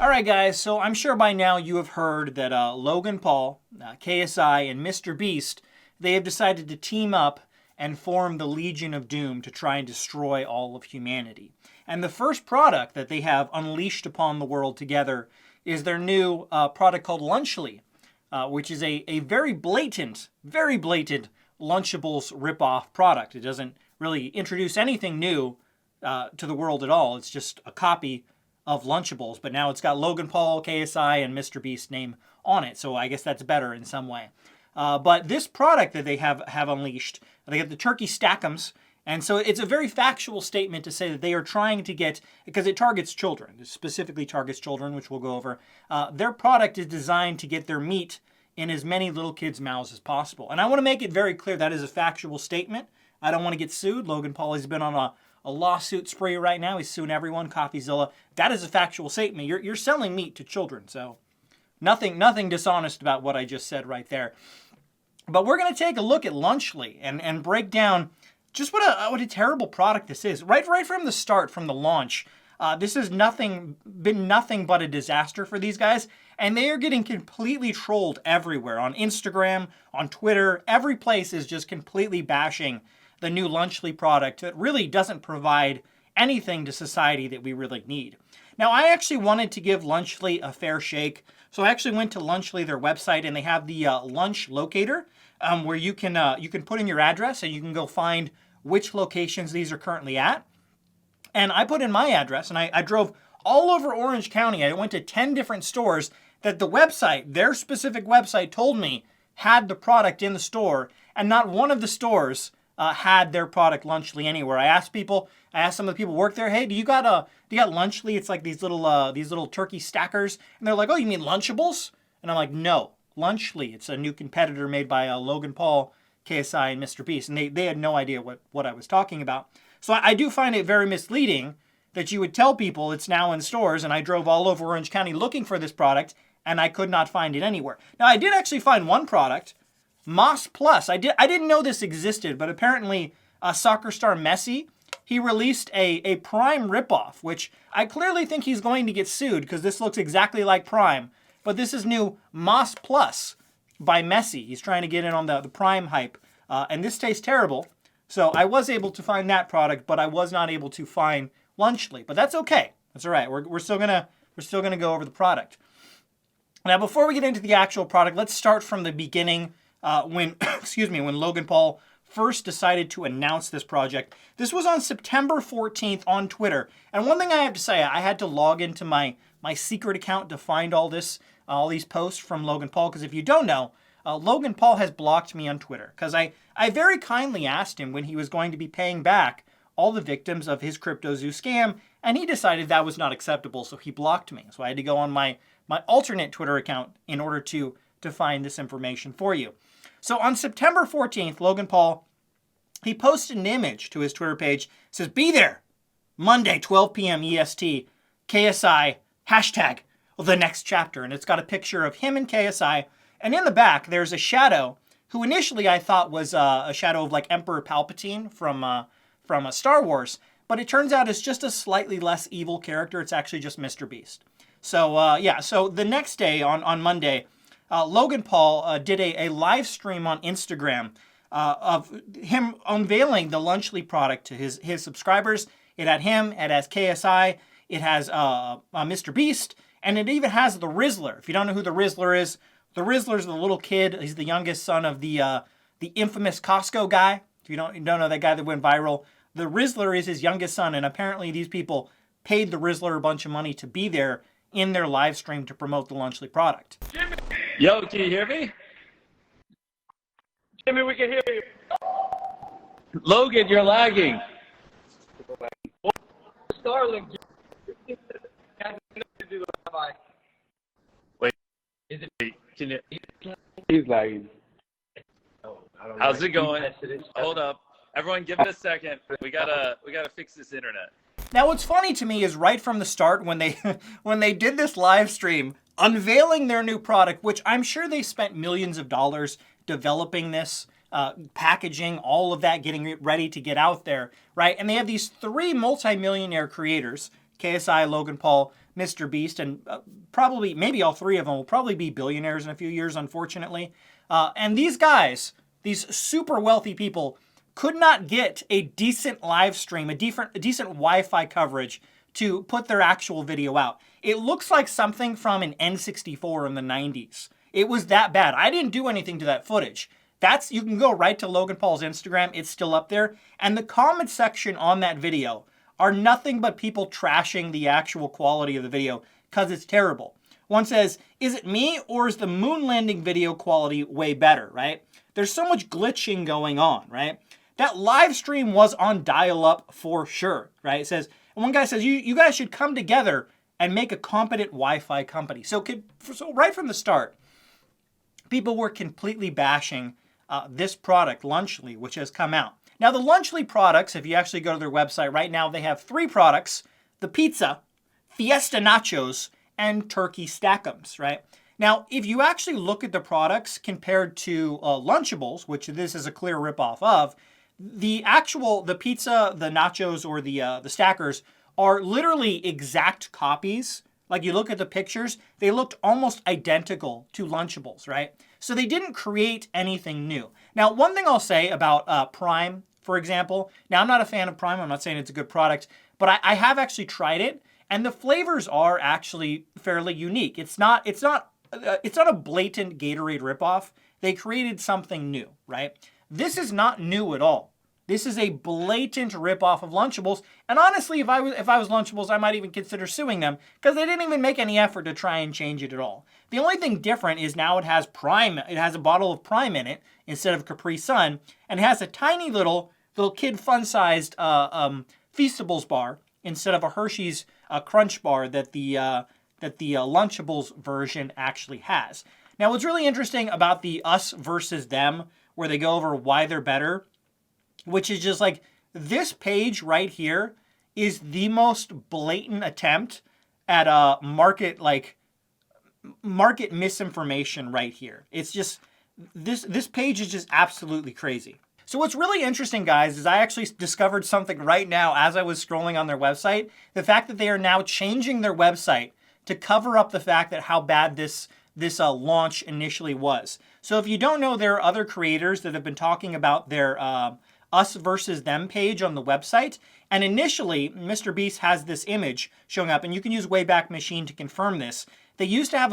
All right, guys, so I'm sure by now you have heard that Logan Paul, KSI, and MrBeast, they have decided to team up and form the Legion of Doom to try and destroy all of humanity. And the first product that they have unleashed upon the world together is their new product called Lunchly, which is a very blatant Lunchables ripoff product. It doesn't really introduce anything new to the world at all. It's just a copy of Lunchables, but now it's got Logan Paul, KSI, and MrBeast name on it. So I guess that's better in some way. But this product that they have unleashed, they have the turkey stack'ems, and so it's a very factual statement to say that they are trying to get, because it targets children, it specifically targets children, which we'll go over. Their product is designed to get their meat in as many little kids' mouths as possible. And I want to make it very clear that is a factual statement. I don't want to get sued. Logan Paul has been on a lawsuit spree right now. He's suing everyone, Coffeezilla. That is a factual statement. You're selling meat to children, so nothing dishonest about what I just said right there. But we're going to take a look at Lunchly and break down just what a terrible product this is. Right from the start, from the launch, this has been nothing but a disaster for these guys, and they are getting completely trolled everywhere on Instagram, on Twitter. Every place is just completely bashing the new Lunchly product that really doesn't provide anything to society that we really need. Now, I actually wanted to give Lunchly a fair shake, so I actually went to Lunchly, their website, and they have the lunch locator, where you can put in your address and you can go find which locations these are currently at. And I put in my address, and I drove all over Orange County. I went to 10 different stores that the website, their specific website, told me had the product in the store, and not one of the stores had their product Lunchly anywhere. I asked some of the people who work there, hey, do you got Lunchly? It's like these little turkey stackers, and they're like, oh, you mean Lunchables? And I'm like, no, Lunchly. It's a new competitor made by Logan Paul, KSI, and MrBeast, and they had no idea what I was talking about. So I do find it very misleading that you would tell people it's now in stores, and I drove all over Orange County looking for this product, and I could not find it anywhere. Now, I did actually find one product, Moss Plus. I didn't know this existed, but apparently soccer star Messi, he released a Prime ripoff, which I clearly think he's going to get sued because this looks exactly like Prime. But this is new Moss Plus by Messi. He's trying to get in on the Prime hype, and this tastes terrible. So I was able to find that product, but I was not able to find Lunchly. But that's okay. That's all right. We're still gonna go over the product. Now, before we get into the actual product, let's start from the beginning. When when Logan Paul first decided to announce this project. This was on September 14th on Twitter. And one thing I have to say, I had to log into my secret account to find all these posts from Logan Paul, because if you don't know, Logan Paul has blocked me on Twitter because I very kindly asked him when he was going to be paying back all the victims of his CryptoZoo scam, and he decided that was not acceptable, so he blocked me. So I had to go on my alternate Twitter account in order to find this information for you. So on September 14th, Logan Paul, he posted an image to his Twitter page. It says, be there, Monday, 12 p.m. EST, KSI, hashtag, the next chapter. And it's got a picture of him and KSI. And in the back, there's a shadow who initially I thought was a shadow of like Emperor Palpatine from Star Wars. But it turns out it's just a slightly less evil character. It's actually just MrBeast. So, so the next day on Monday, Logan Paul did a live stream on Instagram of him unveiling the Lunchly product to his subscribers. It had him, it has KSI, it has MrBeast, and it even has the Rizzler. If you don't know who the Rizzler is the little kid. He's the youngest son of the infamous Costco guy. If you don't know that guy that went viral, the Rizzler is his youngest son, and apparently these people paid the Rizzler a bunch of money to be there in their live stream to promote the Lunchly product. Jimmy. Yo, can you hear me? Jimmy, we can hear you. Logan, you're lagging. Starlink. Wait. Is it? Can you? He's lagging. How's it going? Hold up. Everyone give it a second. We gotta fix this internet. Now, what's funny to me is right from the start when they did this live stream unveiling their new product, which I'm sure they spent millions of dollars developing this, packaging, all of that, getting it ready to get out there, right? And they have these three multimillionaire creators, KSI, Logan Paul, MrBeast, and probably, maybe all three of them will probably be billionaires in a few years, unfortunately. And these guys, these super wealthy people, could not get a decent live stream, a decent Wi-Fi coverage to put their actual video out. It looks like something from an N64 in the 90s. It was that bad. I didn't do anything to that footage. You can go right to Logan Paul's Instagram. It's still up there. And the comment section on that video are nothing but people trashing the actual quality of the video because it's terrible. One says, is it me or is the moon landing video quality way better, right? There's so much glitching going on, right? That live stream was on dial-up for sure, right? It says, and one guy says, you guys should come together and make a competent Wi-Fi company. So right from the start, people were completely bashing this product, Lunchly, which has come out. Now, the Lunchly products, if you actually go to their website right now, they have 3 products: the pizza, Fiesta Nachos, and Turkey Stack'ems, right? Now, if you actually look at the products compared to Lunchables, which this is a clear ripoff of, the pizza, the nachos, or the stackers are literally exact copies. Like, you look at the pictures, they looked almost identical to Lunchables, right? So they didn't create anything new. Now, one thing I'll say about Prime, for example, now I'm not a fan of Prime, I'm not saying it's a good product, but I have actually tried it, and the flavors are actually fairly unique. It's not a blatant Gatorade ripoff. They created something new, right? This is not new at all. This is a blatant ripoff of Lunchables, and honestly, if I was Lunchables, I might even consider suing them because they didn't even make any effort to try and change it at all. The only thing different is now it has Prime. It has a bottle of Prime in it instead of Capri Sun, and it has a tiny little kid fun-sized Feastables bar instead of a Hershey's Crunch bar that the Lunchables version actually has. Now, what's really interesting about the us versus them, where they go over why they're better, which is just like, this page right here is the most blatant attempt at market misinformation right here. It's just, this page is just absolutely crazy. So what's really interesting, guys, is I actually discovered something right now as I was scrolling on their website. The fact that they are now changing their website to cover up the fact that how bad this launch initially was. So if you don't know, there are other creators that have been talking about their us versus them page on the website. And initially, MrBeast has this image showing up, and you can use Wayback Machine to confirm this. They used to have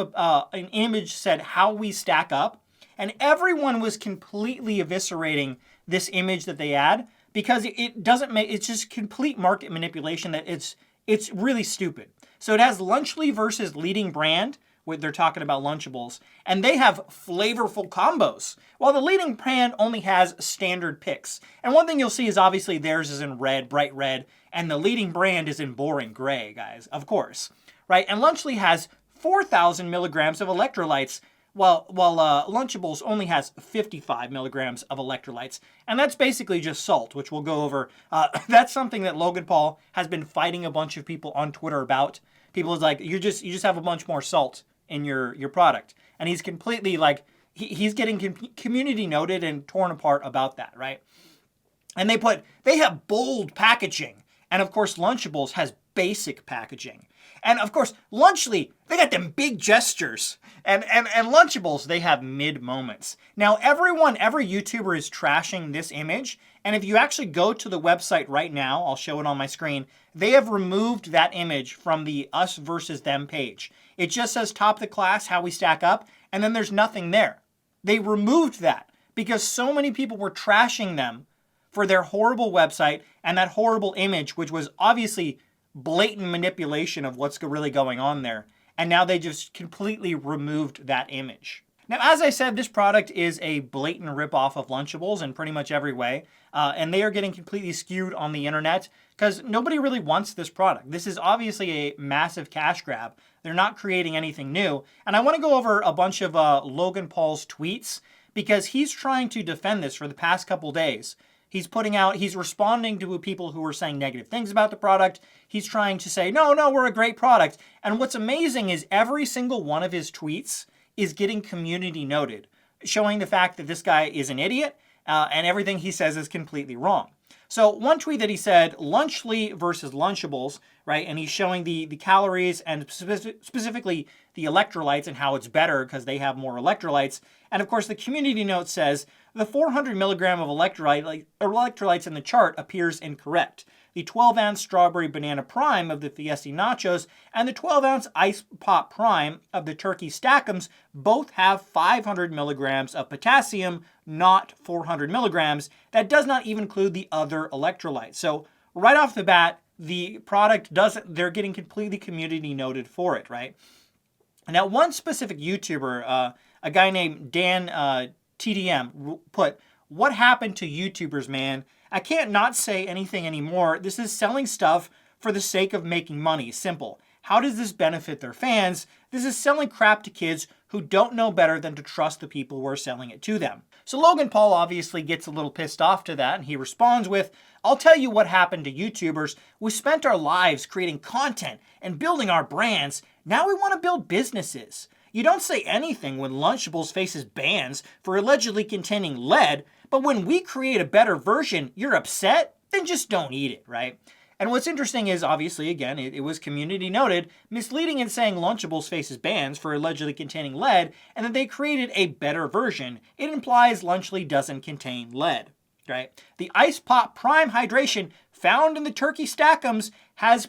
an image said how we stack up, and everyone was completely eviscerating this image that they had because it doesn't make, it's just complete market manipulation that it's really stupid. So it has Lunchly versus leading brand, where they're talking about Lunchables, and they have flavorful combos, while the leading brand only has standard picks. And one thing you'll see is obviously theirs is in red, bright red, and the leading brand is in boring gray, guys, of course, right? And Lunchly has 4,000 milligrams of electrolytes, while Lunchables only has 55 milligrams of electrolytes. And that's basically just salt, which we'll go over. That's something that Logan Paul has been fighting a bunch of people on Twitter about. People is like, you just have a bunch more salt in your product. And he's completely like, he's getting community noted and torn apart about that, right? And they have bold packaging. And of course, Lunchables has basic packaging. And of course, Lunchly, they got them big gestures. And Lunchables, they have mid moments. Now, every YouTuber is trashing this image. And if you actually go to the website right now, I'll show it on my screen, they have removed that image from the us versus them page. It just says top of the class, how we stack up, and then there's nothing there. They removed that because so many people were trashing them for their horrible website and that horrible image, which was obviously blatant manipulation of what's really going on there. And now they just completely removed that image. Now, as I said, this product is a blatant ripoff of Lunchables in pretty much every way. And they are getting completely skewed on the internet because nobody really wants this product. This is obviously a massive cash grab. They're not creating anything new. And I want to go over a bunch of Logan Paul's tweets because he's trying to defend this for the past couple days. He's responding to people who are saying negative things about the product. He's trying to say, no, we're a great product. And what's amazing is every single one of his tweets is getting community noted, showing the fact that this guy is an idiot and everything he says is completely wrong. So one tweet that he said, Lunchly versus Lunchables, right? And he's showing the calories and specifically the electrolytes and how it's better because they have more electrolytes. And of course, the community note says the 400 milligram of electrolytes in the chart appears incorrect. The 12-ounce strawberry banana prime of the Fiesta nachos and the 12-ounce ice pop prime of the turkey stackums both have 500 milligrams of potassium, not 400 milligrams. That does not even include the other electrolytes. So right off the bat, the product they're getting completely community noted for it, right? Now, one specific YouTuber, a guy named Dan TDM, put, "What happened to YouTubers, man? I can't not say anything anymore. This is selling stuff for the sake of making money. Simple. How does this benefit their fans? This is selling crap to kids who don't know better than to trust the people who are selling it to them." So Logan Paul obviously gets a little pissed off to that, and he responds with, "I'll tell you what happened to YouTubers. We spent our lives creating content and building our brands. Now we want to build businesses. You don't say anything when Lunchables faces bans for allegedly containing lead, but when we create a better version, you're upset? Then just don't eat it," right? And what's interesting is, obviously, again, it was community noted, Misleading in saying Lunchables faces bans for allegedly containing lead, and that they created a better version. It implies Lunchly doesn't contain lead, right? The Ice Pop Prime Hydration found in the turkey stackums has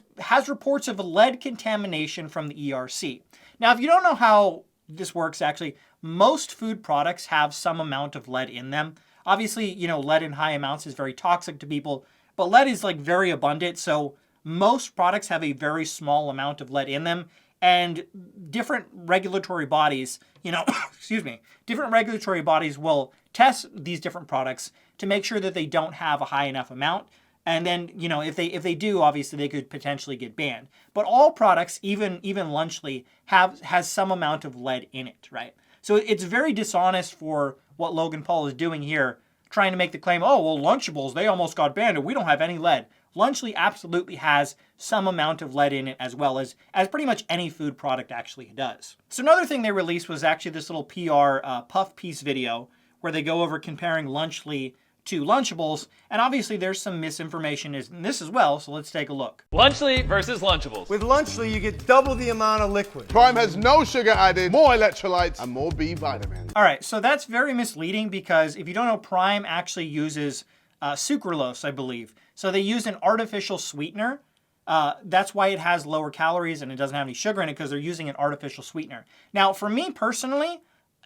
reports of lead contamination from the ERC. Now, if you don't know how this works, actually, most food products have some amount of lead in them. Obviously, lead in high amounts is very toxic to people, but lead is like very abundant, so most products have a very small amount of lead in them, and different regulatory bodies, different regulatory bodies will test these different products to make sure that they don't have a high enough amount. And then, if they do, obviously they could potentially get banned. But all products, even Lunchly, has some amount of lead in it, right? So it's very dishonest for what Logan Paul is doing here, trying to make the claim, oh, well, Lunchables, they almost got banned and we don't have any lead. Lunchly absolutely has some amount of lead in it, as well as pretty much any food product actually does. So another thing they released was actually this little PR puff piece video where they go over comparing Lunchly to Lunchables, and obviously there's some misinformation in this as well, so let's take a look. Lunchly versus Lunchables. With Lunchly, you get double the amount of liquid. Prime has no sugar added, more electrolytes, and more B vitamins. All right, so that's very misleading because if you don't know, Prime actually uses sucralose, I believe. So they use an artificial sweetener. That's why it has lower calories and it doesn't have any sugar in it, because they're using an artificial sweetener. Now, for me personally,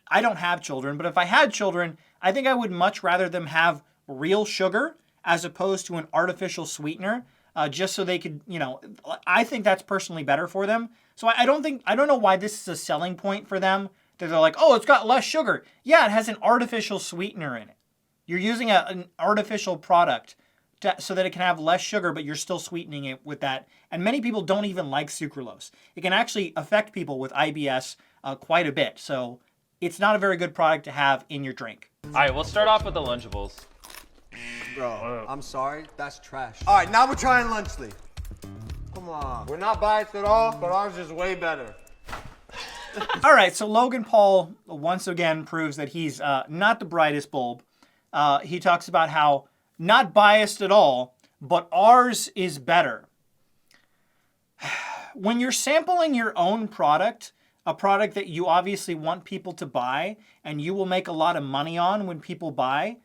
I don't have children, but if I had children, I think I would much rather them have real sugar as opposed to an artificial sweetener, just so they could, I think that's personally better for them. So I don't know why this is a selling point for them, that they're like, oh, it's got less sugar. Yeah, it has an artificial sweetener in it. You're using an artificial product so that it can have less sugar, but you're still sweetening it with that. And many people don't even like sucralose. It can actually affect people with IBS quite a bit. So it's not a very good product to have in your drink. All right, we'll start off with the Lunchables. Bro, I'm sorry, that's trash. All right, now we're trying Lunchly. Come on. We're not biased at all, but ours is way better. All right, so Logan Paul once again proves that he's not the brightest bulb. He talks about how not biased at all, but ours is better. When you're sampling your own product, a product that you obviously want people to buy and you will make a lot of money on when people buy,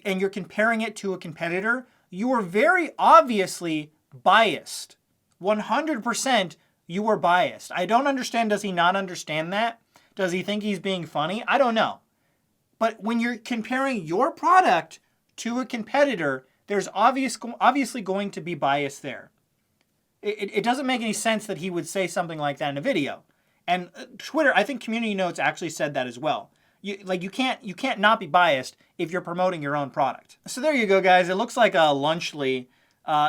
and you're comparing it to a competitor, you are very obviously biased. 100% you are biased. I don't understand. Does he not understand that? Does he think he's being funny? I don't know. But when you're comparing your product to a competitor, there's obviously going to be bias there. It doesn't make any sense that he would say something like that in a video. And Twitter, I think Community Notes actually said that as well. You can't not be biased if you're promoting your own product. So there you go, guys. It looks like Lunchly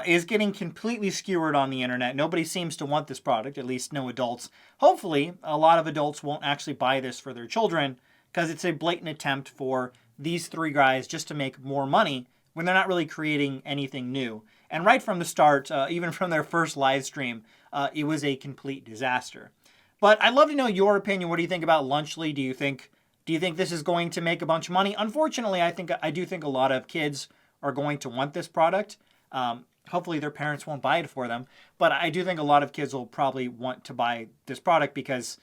is getting completely skewered on the internet. Nobody seems to want this product, at least no adults. Hopefully, a lot of adults won't actually buy this for their children, because it's a blatant attempt for these three guys just to make more money when they're not really creating anything new. And right from the start, even from their first live stream, it was a complete disaster. But I'd love to know your opinion. What do you think about Lunchly? Do you think this is going to make a bunch of money? Unfortunately, I do think a lot of kids are going to want this product. hopefully their parents won't buy it for them. But I do think a lot of kids will probably want to buy this product because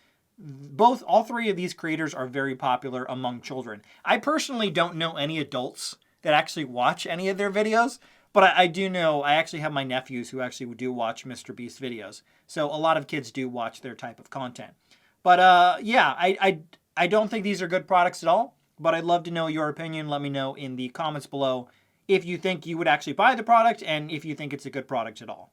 all three of these creators are very popular among children. I personally don't know any adults that actually watch any of their videos, but I do know, I actually have my nephews who actually do watch MrBeast videos. So a lot of kids do watch their type of content. But yeah, I don't think these are good products at all, but I'd love to know your opinion. Let me know in the comments below if you think you would actually buy the product and if you think it's a good product at all.